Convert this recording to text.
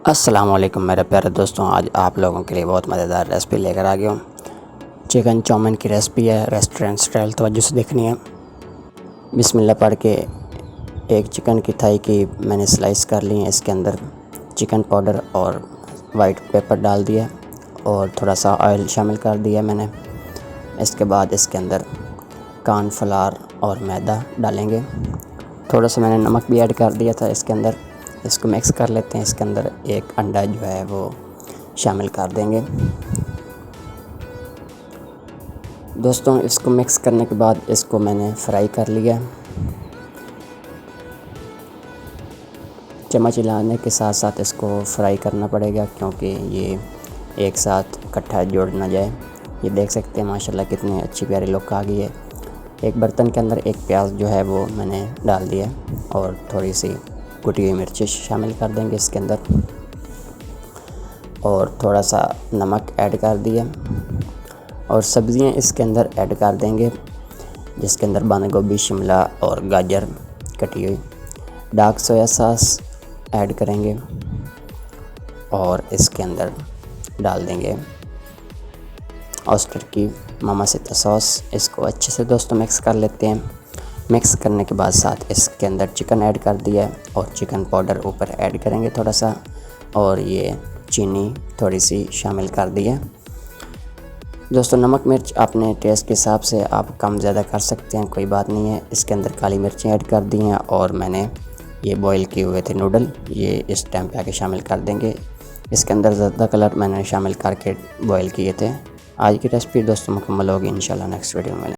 अस्सलामुअलैकुम मेरे प्यारे दोस्तों, आज आप लोगों के लिए बहुत मज़ेदार रेसिपी लेकर आ गया हूँ। चिकन चाउमीन की रेसिपी है, रेस्टोरेंट स्टाइल, तवज्जो से देखनी है। बिस्मिल्लाह पढ़ के एक चिकन की थाई की मैंने स्लाइस कर ली है। इसके अंदर चिकन पाउडर और वाइट पेपर डाल दिया और थोड़ा सा ऑयल शामिल कर दिया मैंने। इसके बाद इसके अंदर कॉर्नफ्लावर और मैदा डालेंगे। थोड़ा सा मैंने नमक भी ऐड कर दिया था इसके अंदर। इसको मिक्स कर लेते हैं। इसके अंदर एक अंडा जो है वो शामिल कर देंगे। दोस्तों, इसको मिक्स करने के बाद इसको मैंने फ्राई कर लिया। चम्मच हिलाने के साथ साथ इसको फ्राई करना पड़ेगा क्योंकि ये एक साथ इकट्ठा जुड़ ना जाए। ये देख सकते हैं माशाल्लाह कितनी अच्छी प्यारी लुक आ गई है। एक बर्तन के अंदर एक प्याज जो है वो मैंने डाल दिया और थोड़ी सी कुटी हुई मिर्ची शामिल कर देंगे इसके अंदर और थोड़ा सा नमक ऐड कर दिया और सब्ज़ियां इसके अंदर ऐड कर देंगे, जिसके अंदर बंद गोभी, शिमला और गाजर कटी हुई। डार्क सोया सॉस ऐड करेंगे और इसके अंदर डाल देंगे ऑयस्टर की मामासिता सॉस। इसको अच्छे से दोस्तों मिक्स कर लेते हैं। मिक्स करने के बाद साथ इसके अंदर चिकन ऐड कर दिया और चिकन पाउडर ऊपर ऐड करेंगे थोड़ा सा, और ये चीनी थोड़ी सी शामिल कर दिया। दोस्तों, नमक मिर्च अपने टेस्ट के हिसाब से आप कम ज़्यादा कर सकते हैं, कोई बात नहीं है। इसके अंदर काली मिर्चें ऐड कर दी हैं और मैंने ये बॉईल किए हुए थे नूडल, ये इस टाइम पे आके शामिल कर देंगे। इसके अंदर ज़्यादा कलर मैंने शामिल करके बॉईल किए थे। आज की रेसिपी दोस्तों मुकम्मल होगी। इंशाल्लाह नेक्स्ट वीडियो में मिलेंगे।